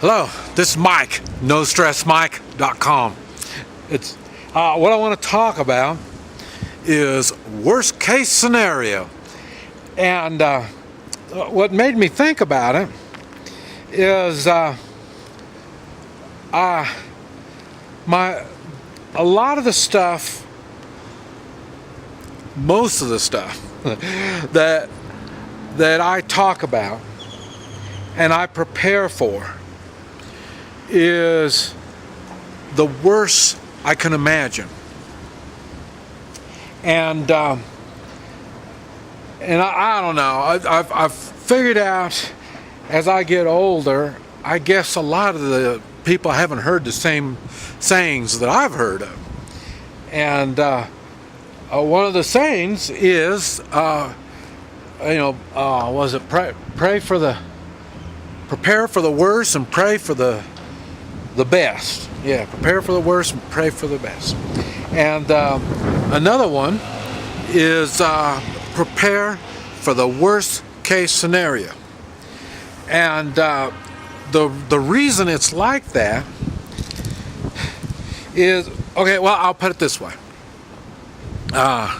Hello, this is Mike, NoStressMike.com. It's what I want to talk about is worst case scenario, and what made me think about it is a lot of the stuff, most of the stuff that I talk about and I prepare for is the worst I can imagine. And I don't know. I've figured out as I get older, I guess a lot of the people haven't heard the same sayings that I've heard of. And one of the sayings is, was it prepare for the worst and pray for the best. Yeah, prepare for the worst and pray for the best. And another one is prepare for the worst case scenario. And the reason it's like that is, okay, well, I'll put it this way. A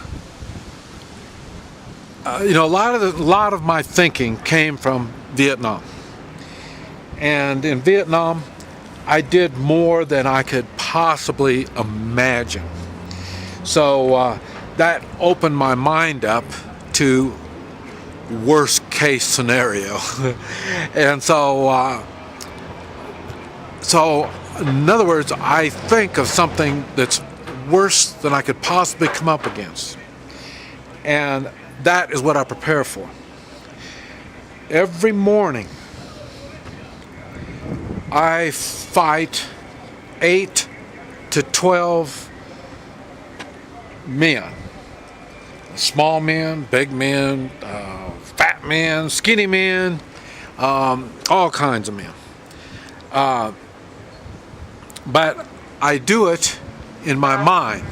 lot of my thinking came from Vietnam. And in Vietnam, I did more than I could possibly imagine. So that opened my mind up to worst case scenario. And so in other words, I think of something that's worse than I could possibly come up against. And that is what I prepare for. Every morning, I fight 8 to 12 men. Small men, big men, fat men, skinny men, all kinds of men. But I do it in my mind,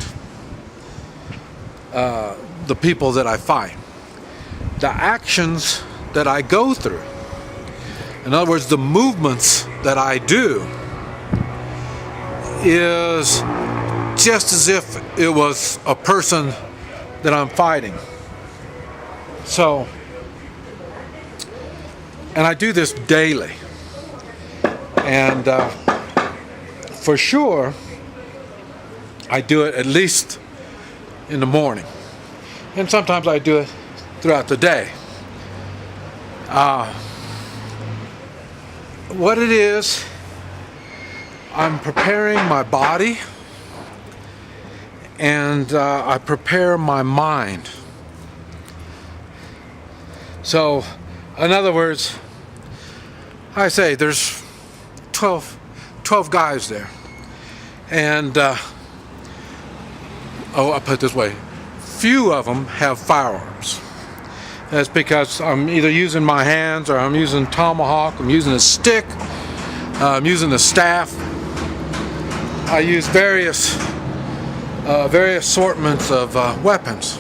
the people that I fight. The actions that I go through, in other words, the movements that I do, is just as if it was a person that I'm fighting. So, and I do this daily. And for sure, I do it at least in the morning. And sometimes I do it throughout the day. What it is, I'm preparing my body and I prepare my mind. So, in other words, I say there's 12 guys there. And, I'll put it this way, few of them have firearms. That's because I'm either using my hands or I'm using tomahawk, I'm using a stick, I'm using a staff. I use various assortments of weapons.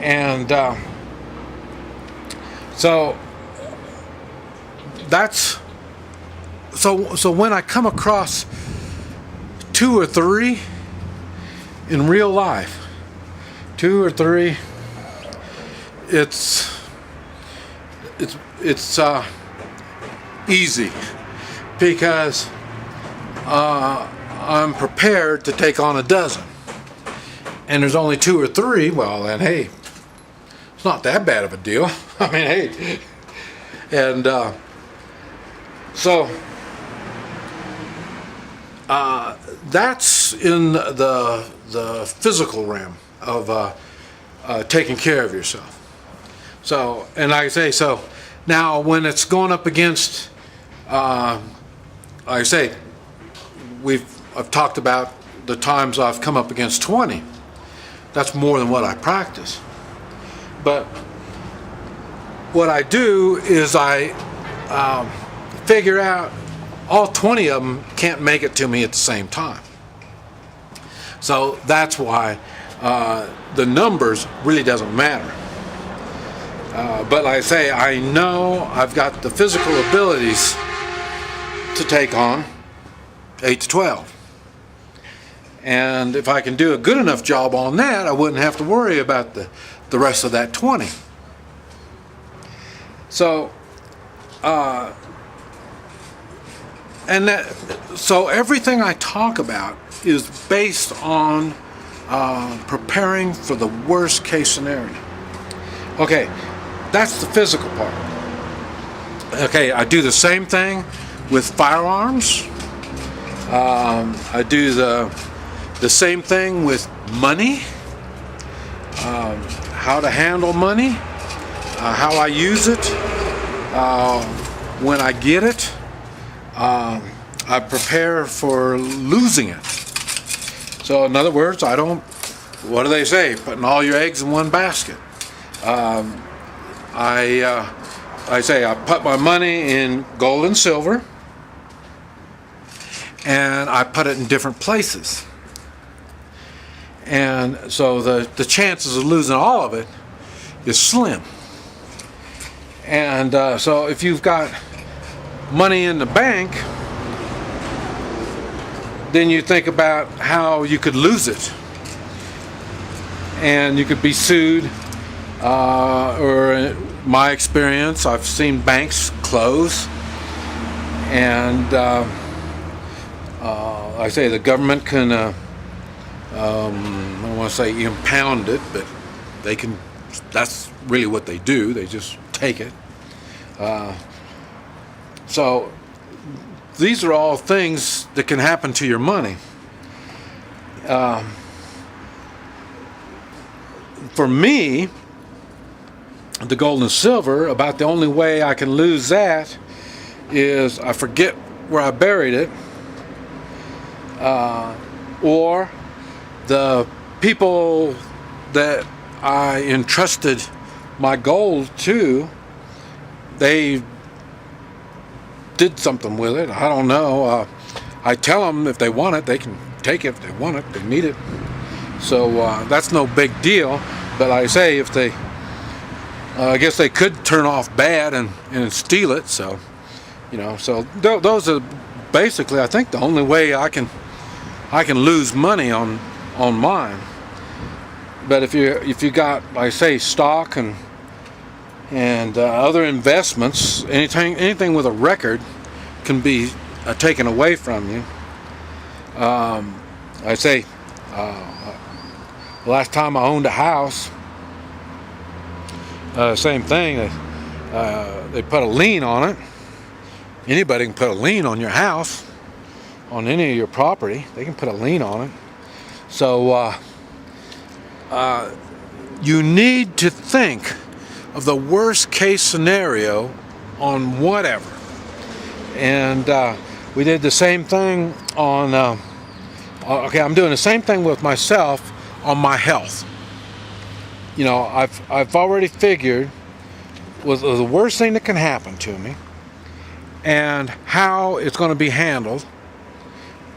And so that's so when I come across 2 or 3 in real life, 2 or 3, it's easy because I'm prepared to take on a dozen. And there's only 2 or 3, well then hey, it's not that bad of a deal. I mean, hey. And so that's in the physical realm of taking care of yourself. So, and like I say, so now when it's going up against, like I say, I've talked about the times I've come up against 20. That's more than what I practice. But what I do is I figure out all 20 of them can't make it to me at the same time. So that's why the numbers really doesn't matter. But like I say, I know I've got the physical abilities to take on 8 to 12. And if I can do a good enough job on that, I wouldn't have to worry about the rest of that 20. So, so everything I talk about is based on preparing for the worst case scenario. Okay, that's the physical part. Okay, I do the same thing with firearms. I do the same thing with money, how to handle money, how I use it, when I get it. I prepare for losing it. So in other words, what do they say? Putting all your eggs in one basket. I say I put my money in gold and silver, and I put it in different places. And so the chances of losing all of it is slim. And so if you've got money in the bank, then you think about how you could lose it. And you could be sued, or in my experience, I've seen banks close. And I say the government can, I don't want to say impound it, but they can, that's really what they do. They just take it. So these are all things that can happen to your money. For me, the gold and silver, about the only way I can lose that is I forget where I buried it, or the people that I entrusted my gold to, they did something with it. I don't know. I tell them if they want it, they can take it if they want it, they need it. So that's no big deal. But I say if they, I guess they could turn off bad and steal it. So, you know, so those are basically, I think, the only way I can lose money on mine. But if you got, like I say, stock and other investments, anything with a record can be taken away from you. I say, the last time I owned a house, same thing. They put a lien on it. Anybody can put a lien on your house, on any of your property. They can put a lien on it. So you need to think of the worst case scenario on whatever. And we did the same thing on, okay, I'm doing the same thing with myself on my health. You know, I've already figured what the worst thing that can happen to me and how it's going to be handled.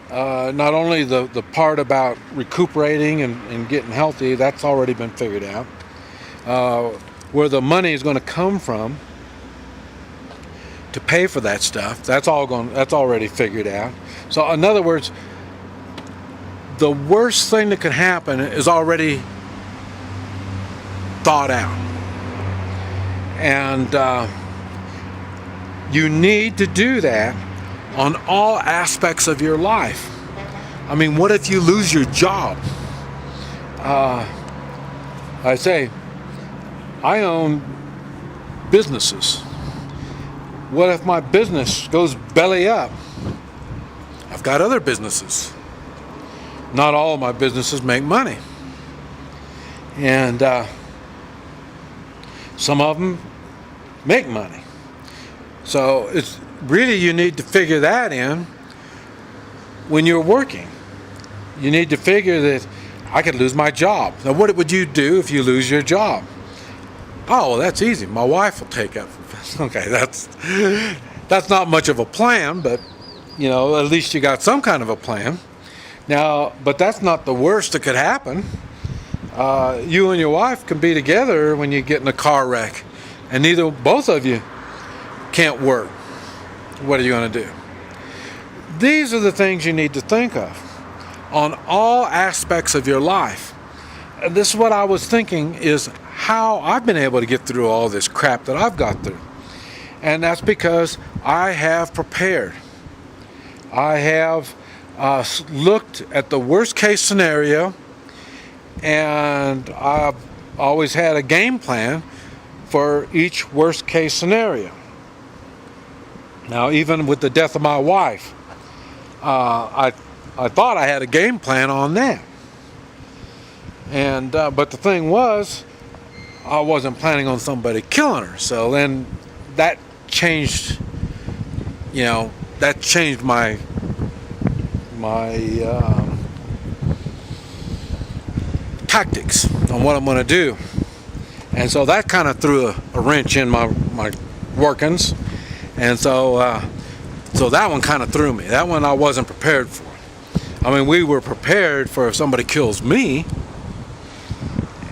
Not only the part about recuperating and getting healthy, that's already been figured out. Where the money is going to come from to pay for that stuff, that's already figured out. So in other words, the worst thing that can happen is already thought out. And you need to do that on all aspects of your life. I mean, what if you lose your job? I say, I own businesses. What if my business goes belly up? I've got other businesses. Not all of my businesses make money. And some of them make money. So it's really, you need to figure that in when you're working. You need to figure that I could lose my job. Now, what would you do if you lose your job? Oh, well, that's easy. My wife will take up. Okay, that's not much of a plan, but you know, at least you got some kind of a plan. Now, but that's not the worst that could happen. You and your wife can be together when you get in a car wreck, and both of you can't work. What are you going to do? these are the things you need to think of on all aspects of your life. And this is what I was thinking, is how I've been able to get through all this crap that I've got through. And that's because I have prepared. I have looked at the worst case scenario, and I've always had a game plan for each worst case scenario. Now, even with the death of my wife, I thought I had a game plan on that. And but the thing was, I wasn't planning on somebody killing her. So then that changed, that changed my tactics on what I'm going to do. And so that kind of threw a wrench in my workings. And so that one kind of threw me. That one I wasn't prepared for. I mean, we were prepared for if somebody kills me,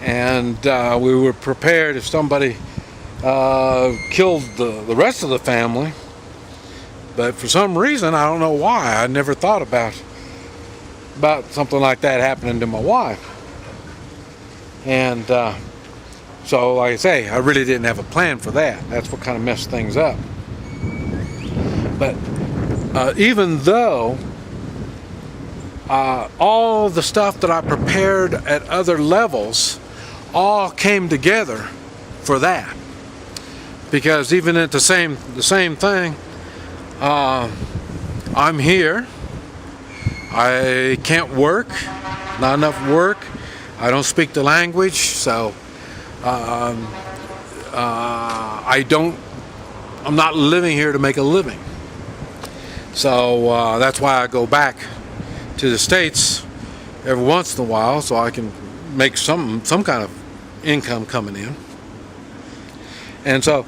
and we were prepared if somebody killed the rest of the family. But for some reason, I don't know why, I never thought about something like that happening to my wife. And so, like I say, I really didn't have a plan for that. That's what kind of messed things up. But even though all the stuff that I prepared at other levels all came together for that, because even at the same thing, I'm here. I can't work, not enough work. I don't speak the language, so I'm not living here to make a living. So that's why I go back to the States every once in a while, so I can make some kind of income coming in. And so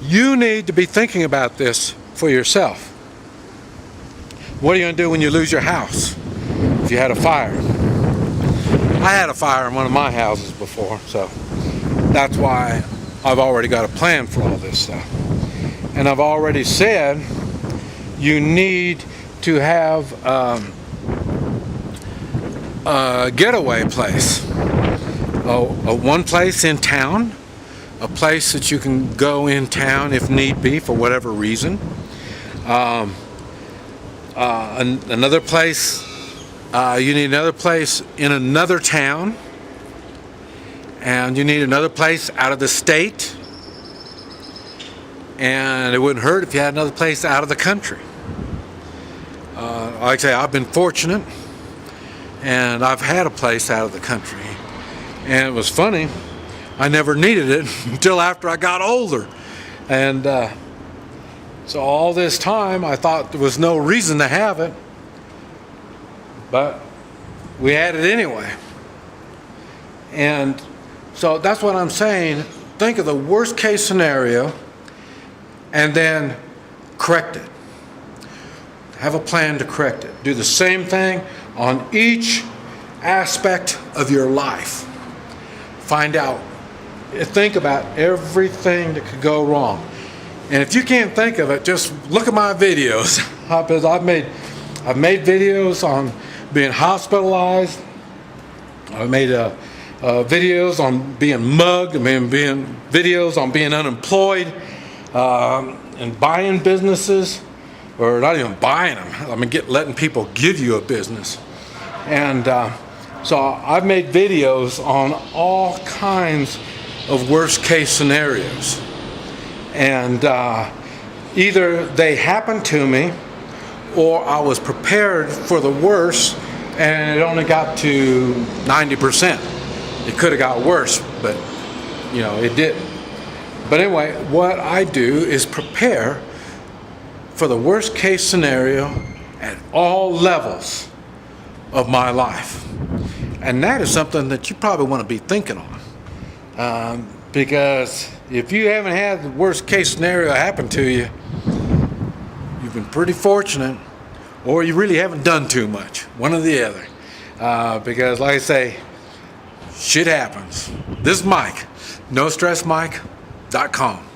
you need to be thinking about this for yourself. What are you going to do when you lose your house? If you had a fire. I had a fire in one of my houses before, so that's why I've already got a plan for all this stuff. And I've already said you need to have a getaway place. One place in town, a place that you can go in town if need be for whatever reason. Another place, you need another place in another town, and you need another place out of the state, and it wouldn't hurt if you had another place out of the country. Like I say, I've been fortunate, and I've had a place out of the country, and it was funny, I never needed it until after I got older. And so all this time I thought there was no reason to have it, but we had it anyway. And so that's what I'm saying. Think of the worst case scenario and then correct it. Have a plan to correct it. Do the same thing on each aspect of your life. Find out, think about everything that could go wrong. And if you can't think of it, just look at my videos. Because I've made videos on being hospitalized. I've made videos on being mugged. Videos on being unemployed, and buying businesses, or not even buying them. Letting people give you a business. And so I've made videos on all kinds of worst case scenarios. And either they happened to me, or I was prepared for the worst, and it only got to 90%. It could have got worse, but it didn't. But anyway, what I do is prepare for the worst case scenario at all levels of my life. And that is something that you probably want to be thinking on. Because if you haven't had the worst case scenario happen to you, you've been pretty fortunate, or you really haven't done too much, one or the other. Because like I say, shit happens. This is Mike, NoStressMike.com.